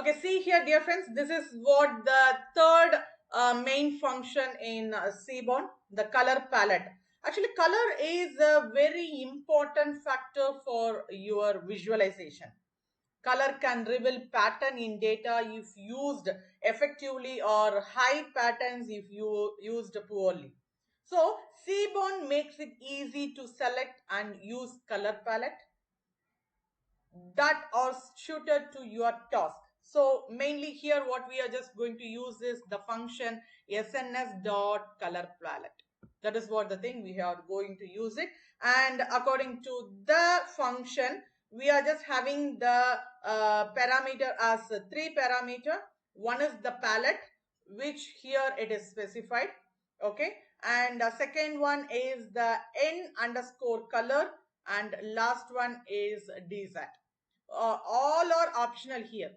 Okay, see here, dear friends, this is what the third main function in Seaborn, the color palette. Actually, color is a very important factor for your visualization. Color can reveal pattern in data if used effectively or hide patterns if you used poorly. So, Seaborn makes it easy to select and use color palette that are suited to your task. So mainly here what we are just going to use is the function sns dot color palette. That is what the thing we are going to use it, and according to the function we are just having the parameter as three parameter. One is the palette, which here it is specified, okay, and second one is the n underscore color, and last one is dz. All are optional here,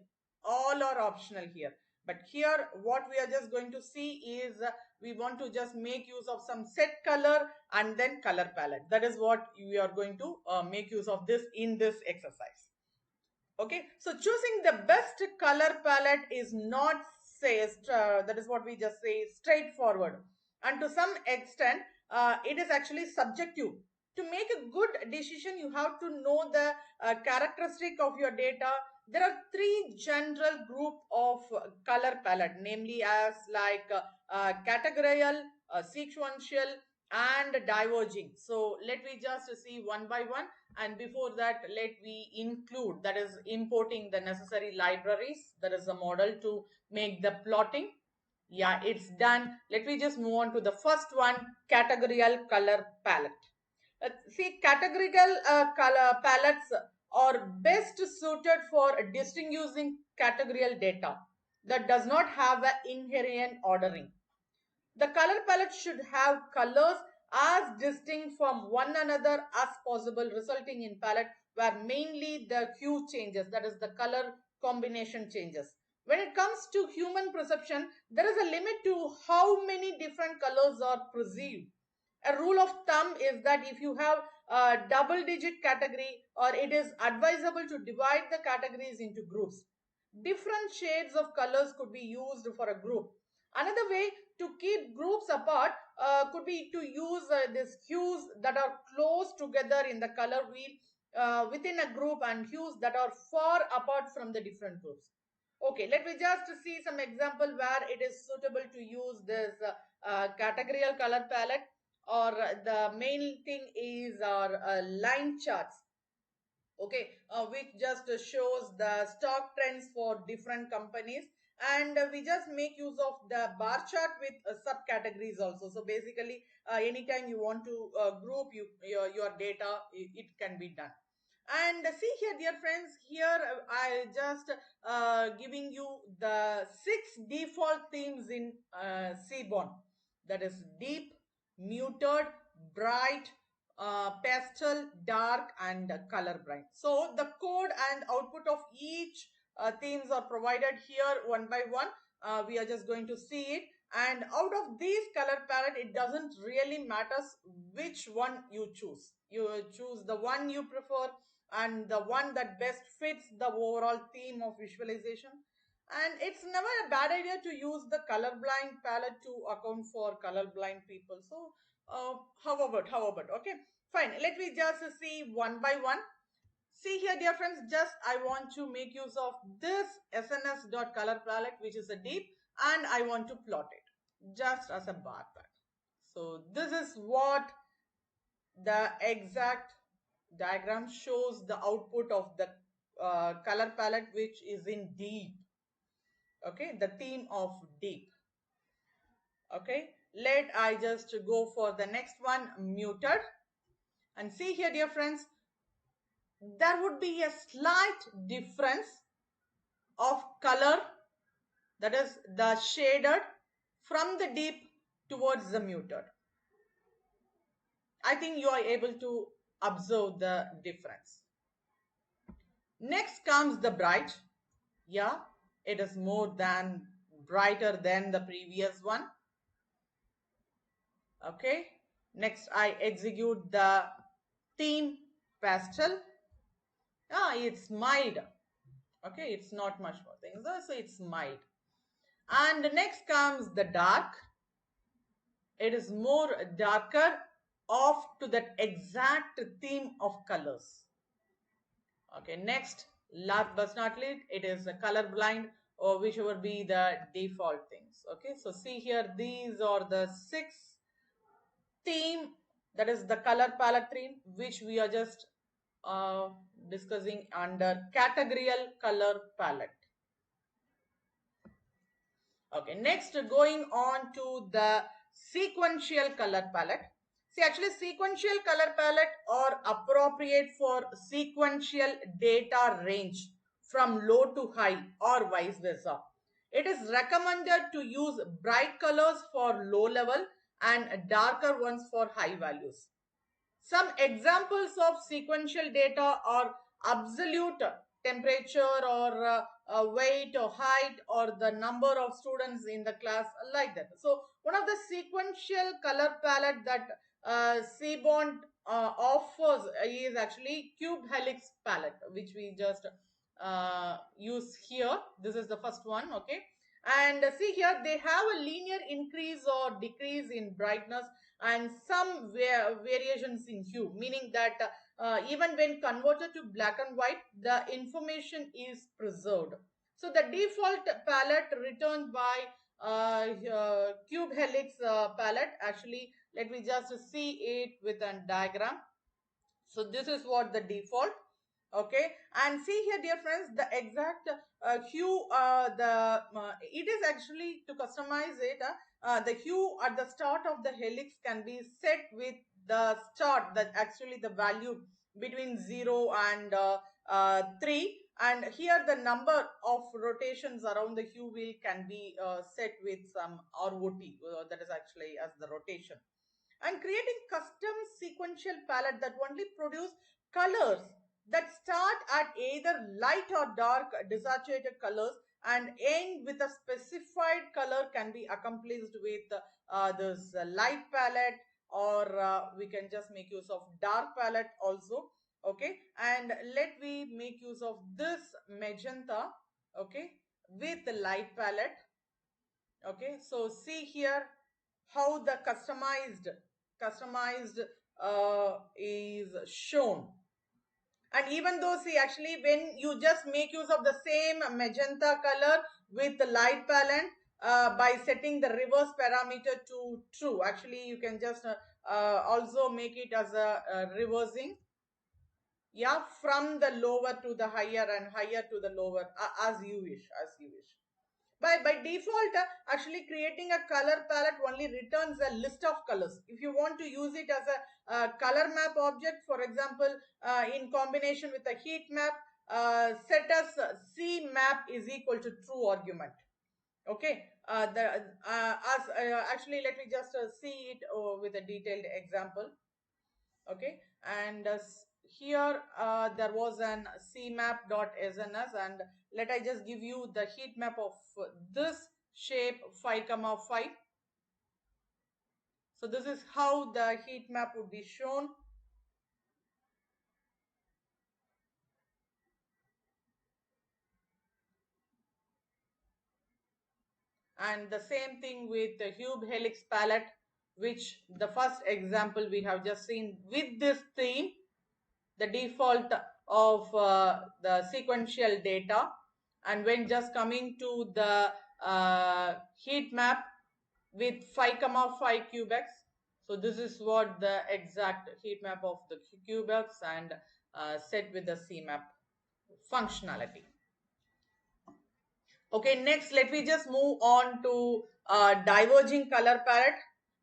all are optional here, but here what we are just going to see is we want to just make use of some set color and then color palette. That is what we are going to make use of this in this exercise. Okay, so choosing the best color palette is not that is what we just say straightforward, and to some extent it is actually subjective. To make a good decision you have to know the characteristic of your data. There are three general group of color palette, namely as like categorical, sequential, and diverging. So let me just see one by one, and before that let me include, that is importing the necessary libraries, that is the model to make the plotting. Yeah, it's done. Let me just move on to the first one, categorical color palette. See, categorical color palettes are best suited for distinguishing categorical data that does not have an inherent ordering. The color palette should have colors as distinct from one another as possible, resulting in palette where mainly the hue changes, that is the color combination changes. When it comes to human perception, there is a limit to how many different colors are perceived. A rule of thumb is that if you have a double digit category, or it is advisable to divide the categories into groups. Different shades of colors could be used for a group. Another way to keep groups apart could be to use these hues that are close together in the color wheel within a group, and hues that are far apart from the different groups. Okay, let me just see some example where it is suitable to use this categorical color palette, or the main thing is our line charts. Okay, which just shows the stock trends for different companies, and we just make use of the bar chart with subcategories also. So basically anytime you want to group your data, it can be done. And see here, dear friends, here I just giving you the 6 default themes in Seaborn. That is deep, muted, bright, pastel, dark, and color bright. So the code and output of each themes are provided here one by one. We are just going to see it. And out of these color palette, it doesn't really matters which one you choose. You choose the one you prefer and the one that best fits the overall theme of visualization. And it's never a bad idea to use the colorblind palette to account for colorblind people. So how about okay, fine, let me just see one by one. See here, dear friends, just I want to make use of this sns dot color palette, which is a deep, and I want to plot it just as a bar chart. So this is what the exact diagram shows, the output of the color palette, which is in deep. Okay, the theme of deep. Okay, let I just go for the next one, muted. And see here, dear friends, there would be a slight difference of color, that is the shaded, from the deep towards the muted. I think you are able to observe the difference. Next comes the bright. Yeah, it is more than brighter than the previous one. Okay, next I execute the theme pastel. It's mild. Okay, it's not much more things, so it's mild. And next comes the dark. It is more darker, off to that exact theme of colors. Okay, next, last but not least, it is a color blind, or whichever be the default things. Okay, so see here, these are the 6 theme, that is the color palette theme, which we are just uh, discussing under categorical color palette. Okay, next going on to the sequential color palette. See, actually sequential color palette are appropriate for sequential data range from low to high or vice versa. It is recommended to use bright colors for low level and darker ones for high values. Some examples of sequential data are absolute temperature, or weight or height, or the number of students in the class, like that. So one of the sequential color palette that Seaborn offers is actually cube helix palette, which we just use here. This is the first one. Okay, and see here, they have a linear increase or decrease in brightness and some variations in hue, meaning that even when converted to black and white, the information is preserved. So the default palette returned by cube helix palette, actually, let me just see it with a diagram. So this is what the default. Okay, and see here, dear friends, the exact hue, it is actually to customize it. The hue at the start of the helix can be set with the start, that actually the value between 0 and 3, and here the number of rotations around the hue wheel can be set with some ROT, that is actually as the rotation. And creating custom sequential palette that only produce colors that start at either light or dark desaturated colors and end with a specified color can be accomplished with this light palette, or we can just make use of dark palette also. Okay, and let me make use of this magenta, okay, with the light palette. Okay, so see here how the customized is shown. And even though, see, actually when you just make use of the same magenta color with the light palette, by setting the reverse parameter to true, actually you can just also make it as a reversing, yeah, from the lower to the higher and higher to the lower, as you wish, as you wish. By default, actually creating a color palette only returns a list of colors. If you want to use it as a color map object, for example, in combination with a heat map, set as C map is equal to true argument. Okay, actually let me just see it with a detailed example. Okay, and here there was an cmap.sns, and let I just give you the heat map of this shape 5 comma 5. So this is how the heat map would be shown. And the same thing with the hue helix palette, which the first example we have just seen with this theme, the default of the sequential data. And when just coming to the heat map with 5 comma 5 cubex, so this is what the exact heat map of the cubex, and set with the cmap functionality. Okay, next let me just move on to diverging color palette.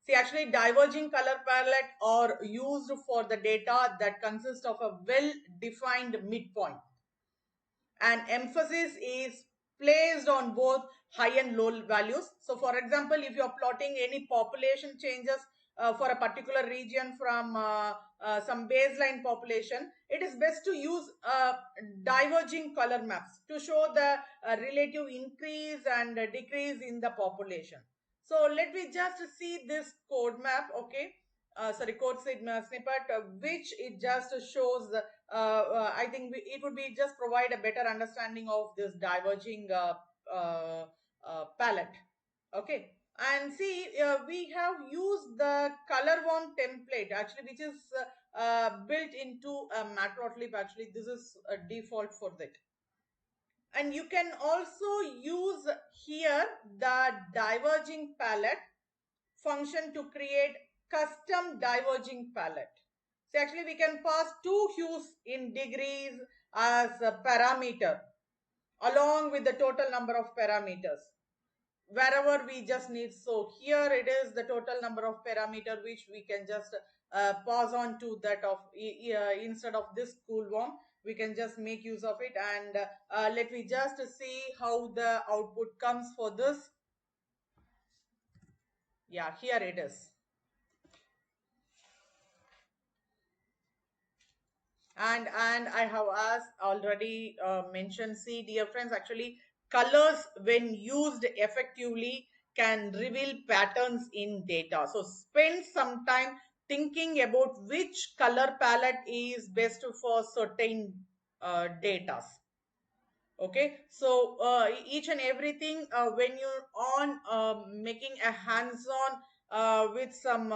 See, actually diverging color palette are used for the data that consists of a well-defined midpoint, and emphasis is placed on both high and low values. So for example, if you're plotting any population changes for a particular region from some baseline population, it is best to use diverging color maps to show the relative increase and decrease in the population. So let me just see this code map. Okay, sorry, code snippet, which it just shows I think it would be just provide a better understanding of this diverging palette. Okay, and see, we have used the color warm template actually, which is built into a Matplotlib. Actually, this is a default for that. And you can also use here the diverging palette function to create custom diverging palette. So actually we can pass two hues in degrees as a parameter along with the total number of parameters wherever we just need. So here it is the total number of parameter which we can just pass on to that of instead of this cool warm, we can just make use of it. And let me just see how the output comes for this. Yeah, here it is. And I have as already mentioned, see dear friends, actually colors when used effectively can reveal patterns in data. So spend some time thinking about which color palette is best for certain data. Okay, so each and everything when you're on making a hands-on with some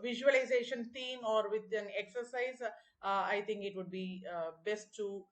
visualization theme or with an exercise, I think it would be best to